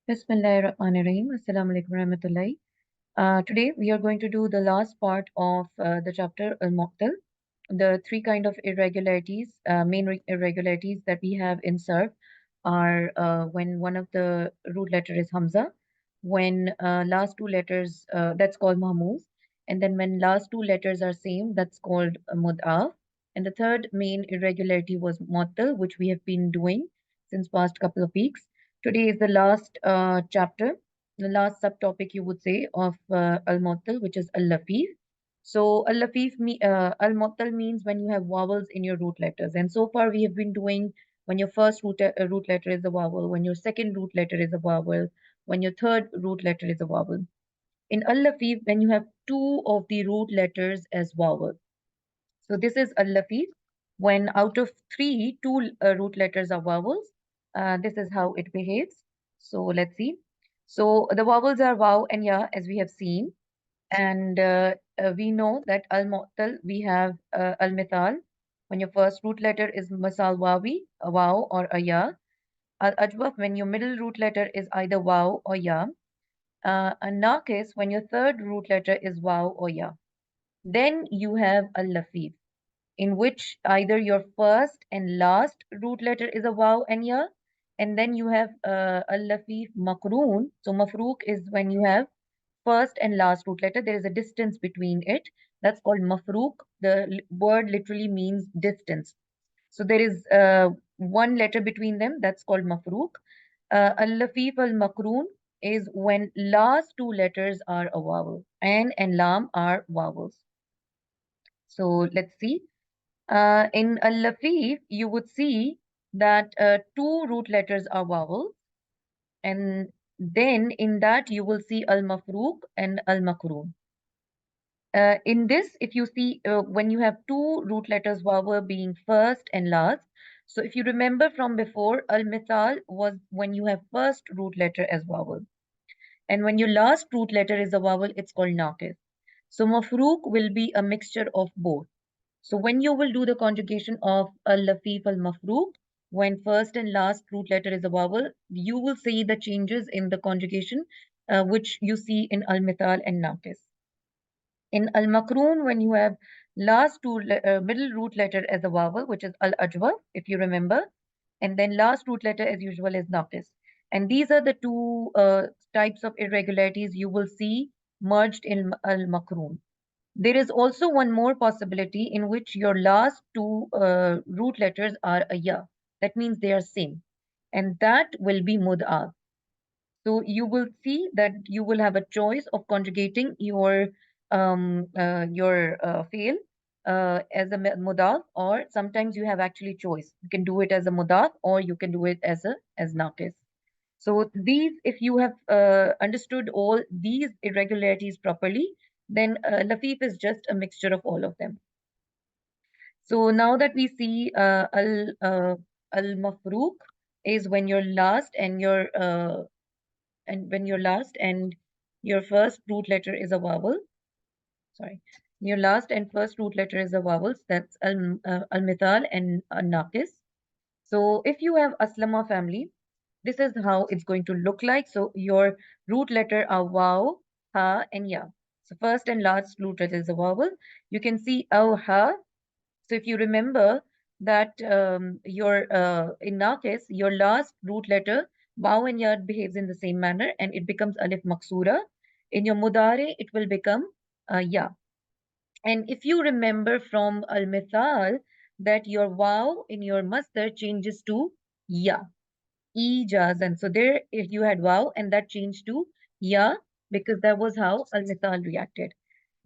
Bismillahirrahmanirrahim. Assalamu alaikum warahmatullahi. Today we are going to do the last part of the chapter Al-Mu'tal, the three kind of irregularities, irregularities that we have in Sarf are when one of the root letter is Hamza, when last two letters, that's called Mahmuz, and then when last two letters are same, that's called Mud'af. And the third main irregularity was Mu'tal, which we have been doing since past couple of weeks. Today is the last chapter, the last subtopic you would say of Al-Mu'tal, which is Al-Lafif. So al-mu'tal means when you have vowels in your root letters. And so far we have been doing when your first root letter is a vowel, when your second root letter is a vowel, when your third root letter is a vowel. In al-lafif, when you have two of the root letters as vowel. So this is al-lafif. When out of three, two root letters are vowels. This is how it behaves. So let's see. So the vowels are waw and ya, as we have seen. And we know that al-mu'tal, we have al-mithal. When your first root letter is masal wawi, a waw or a ya. Al-ajwaf, when your middle root letter is either waw or ya. An-naqis, when your third root letter is waw or ya. Then you have al-lafif, in which either your first and last root letter is a waw and ya. And then you have al-lafif makroon. So mafrook is when you have first and last root letter. There is a distance between it. That's called mafrook. The word literally means distance. So there is one letter between them. That's called mafrook. Al-lafif al-makroon is when last two letters are a vowel. An and lam are vowels. So let's see. In al-lafif, you would see that two root letters are vowels. And then in that you will see al-mafrook and al-makroon. In this, if you see, when you have two root letters, vowel being first and last. So if you remember from before, al-mithal was when you have first root letter as vowel. And when your last root letter is a vowel, it's called naqis. So mafrook will be a mixture of both. So when you will do the conjugation of al-lafif al-mafrook, when first and last root letter is a vowel, you will see the changes in the conjugation, which you see in al-mithal and naqis. In al-makroon, when you have last two middle root letter as a vowel, which is al-ajwa, if you remember, and then last root letter as usual is naqis. And these are the two types of irregularities you will see merged in al-makroon. There is also one more possibility in which your last two root letters are a ya. That means they are same. And that will be mud'af. So you will see that you will have a choice of conjugating your fail as a mudaf, or sometimes you have actually choice. You can do it as a mudaf or you can do it as naqis. So these, if you have understood all these irregularities properly, then lafif is just a mixture of all of them. So now that we see al mafrook is when your last and your first root letter is a vowel. Sorry, your last and first root letter is a vowels. That's al-mithal and al-naqis. So if you have aslama family, this is how it's going to look like. So your root letter are waw, ha, and ya. So first and last root letter is a vowel. You can see aw, ha. So if you remember that your in naqis, your last root letter waw and ya behaves in the same manner and it becomes alif maksura. In your mudare, it will become ya. And if you remember from al-mithal that your waw in your masdar changes to ya, ijazan. So there if you had waw and that changed to ya because that was how al-mithal reacted.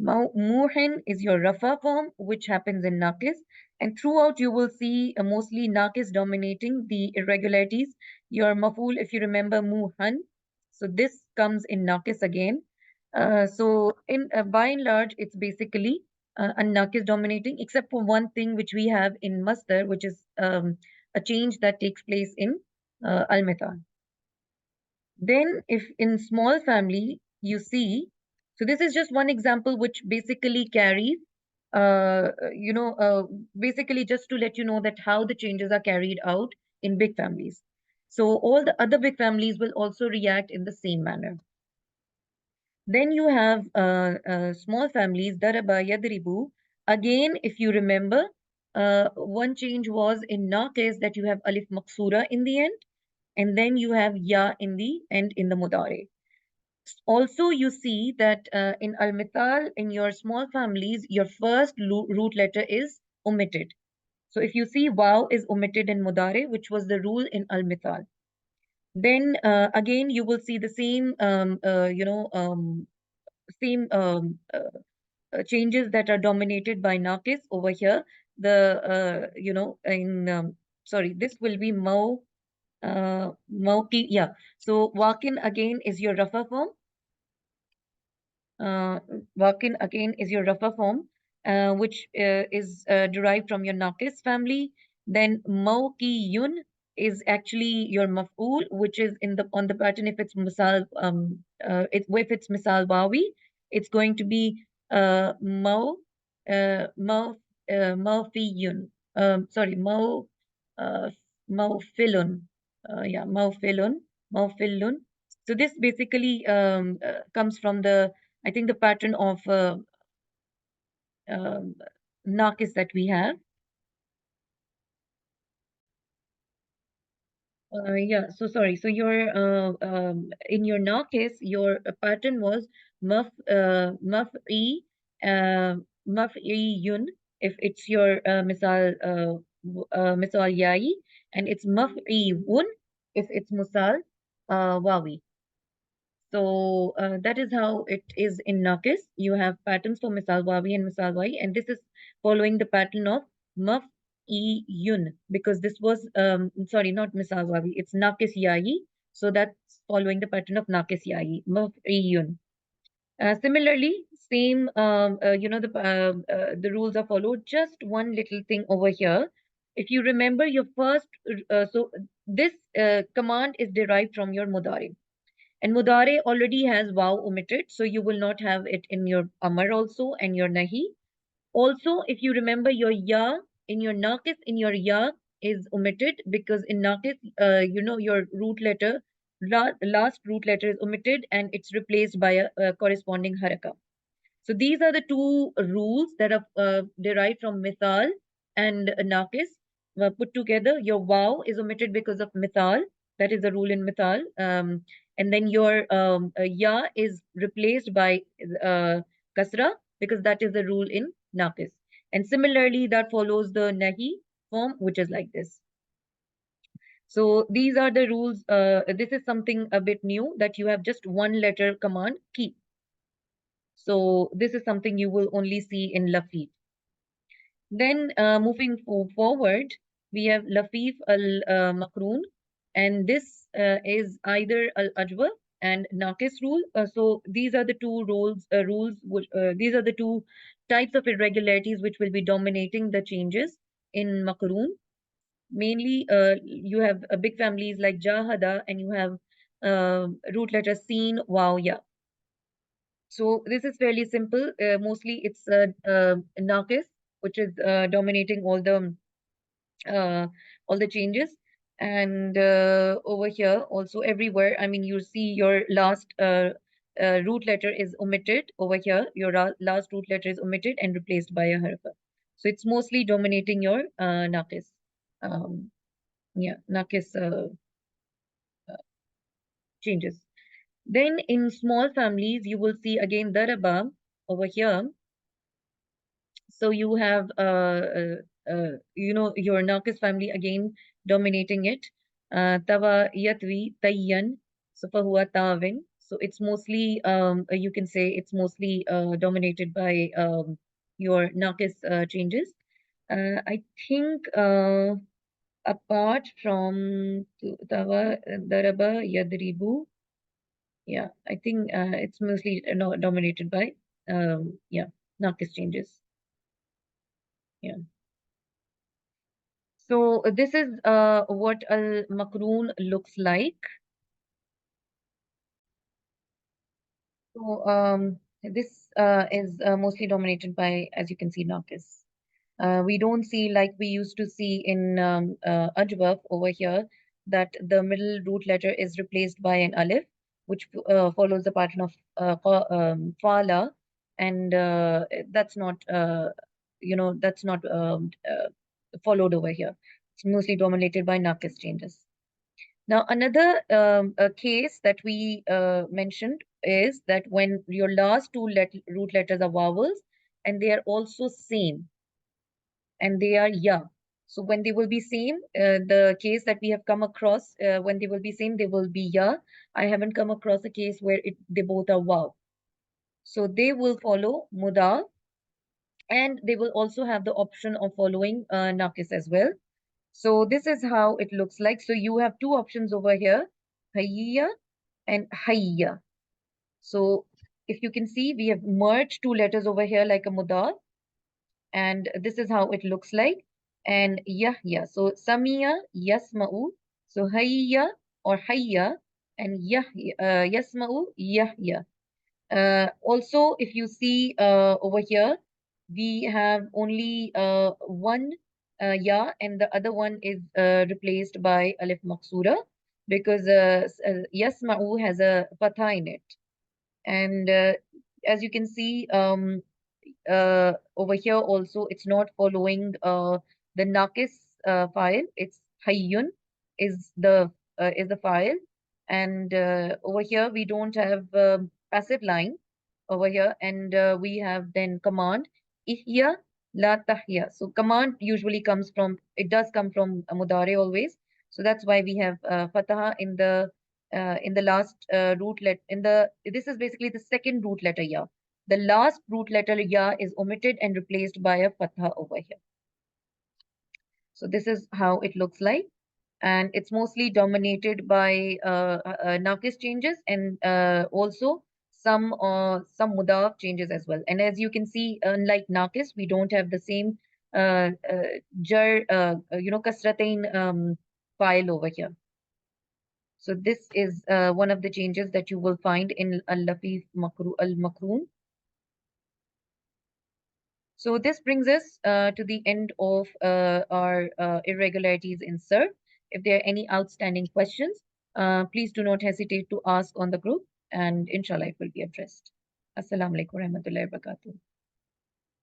Muhin is your rafa form, which happens in naqis. And throughout you will see mostly naqis dominating the irregularities. Your maful, if you remember, muhan. So this comes in naqis again. So in by and large, it's basically a naqis dominating, except for one thing which we have in masdar, which is a change that takes place in al-mithal. Then if in small family you see, so this is just one example which basically carries, basically just to let you know that how the changes are carried out in big families. So all the other big families will also react in the same manner. Then you have small families, daraba, yadribu. Again, if you remember, one change was in na case that you have alif maksura in the end, and then you have ya in the end in the mudare. Also, you see that in al-mithal, in your small families, your first root letter is omitted. So if you see waw is omitted in mudare, which was the rule in al-mithal, then again you will see the same, same changes that are dominated by naqis over here. The in sorry, this will be mauki, yeah. So wakin again is your rafa form. Wakin again is your rafa form, which is derived from your naqis family. Then mawqiyun is actually your maf'ul, which is in the on the pattern. If it's misal, if it's misal wawi, it's going to be maw, maw, mawfiyun. Sorry, uh, mawfilun. Yeah, mawfilun. So this basically comes from the, I think, the pattern of um, naqis that we have. Yeah, so sorry. So your in your naqis, your pattern was maf'i maf'iyun if it's your misal ya'i, and it's maf'iun if it's musal wawi. So that is how it is in Naqis. You have patterns for Misal Wawi and Misal Wai, and this is following the pattern of Maf E Yun, because this was sorry, not Misal Wawi, it's Naqis Yayi. So that's following the pattern of Naqis Yayi, Maf E Yun. Similarly, same the rules are followed. Just one little thing over here. If you remember your first, so this command is derived from your Mudari. And mudare already has wow omitted, so you will not have it in your amar also and your nahi. Also, if you remember your ya in your naqis, in your ya is omitted because in naqis, your root letter, last root letter is omitted and it's replaced by a corresponding haraka. So these are the two rules that are derived from mithal and naqis. Put together, your wow is omitted because of mithal. That is the rule in mithal. And then your ya is replaced by kasra because that is the rule in naqis. And similarly, that follows the nahi form, which is like this. So these are the rules. This is something a bit new, that you have just one letter command, keep. So this is something you will only see in Lafif. Then moving forward, we have Lafif al-Makroon, and this is either al-Ajwa and Naqis rule. So these are the two these are the two types of irregularities which will be dominating the changes in Makroon. Mainly, you have big families like Jahada, and you have root letters Sin, Waw, Ya. So this is fairly simple. Mostly it's Naqis, which is dominating uh, all the changes. And over here also everywhere, I mean, you see your last root letter is omitted over here. Your last root letter is omitted and replaced by a harfa. So it's mostly dominating your Naqis. Um, yeah, Naqis changes. Then in small families, you will see again daraba over here. So you have your Narcus family again dominating it. Tawa yatwi tayyan, so fahuwa tawin. So it's mostly you can say it's mostly dominated by your Narcus changes. I think apart from Tawa Daraba Yadribu, yeah, I think it's mostly no, dominated by yeah, Narcus changes. Yeah. So this is what al makroon looks like. So this is mostly dominated by, as you can see, naqis. We don't see like we used to see in Ajwaf over here. that the middle root letter is replaced by an alif, which follows the pattern of fala, and that's not that's not followed over here. It's mostly dominated by nakis changes. Now, another case that we mentioned is that when your last two root letters are vowels and they are also same and they are ya. So when they will be same, the case that we have come across, when they will be same, they will be ya. I haven't come across a case where they both are wow. So they will follow muda, and they will also have the option of following nakis as well. So this is how it looks like. So you have two options over here, hayya and hayya. So if you can see, we have merged two letters over here like a mudar, and this is how it looks like. And yahya. So samiya, yasma'u. So hayya or hayya, and yahya, yasma'u, yahya. Also, if you see over here, we have only one ya, and the other one is replaced by alif maksura, because yasma'u has a fatha in it. And as you can see, over here also, it's not following the nakis file. It's hayyun is the file, and over here we don't have passive line over here, and we have then command ihya la tahya. So command usually comes from, it does come from mudare always. So that's why we have fataha in the last root let in the this is basically the second root letter ya. The last root letter ya is omitted and replaced by a fatha over here. So this is how it looks like, and it's mostly dominated by nakis changes, and also some mudaf changes as well. And as you can see, unlike nakis, we don't have the same jar kasratain file over here. So this is one of the changes that you will find in al-lafif al-makroon. So this brings us to the end of our irregularities in SIR. If there are any outstanding questions, please do not hesitate to ask on the group, and inshallah it will be addressed. Assalamu alaikum warahmatullahi wabarakatuh.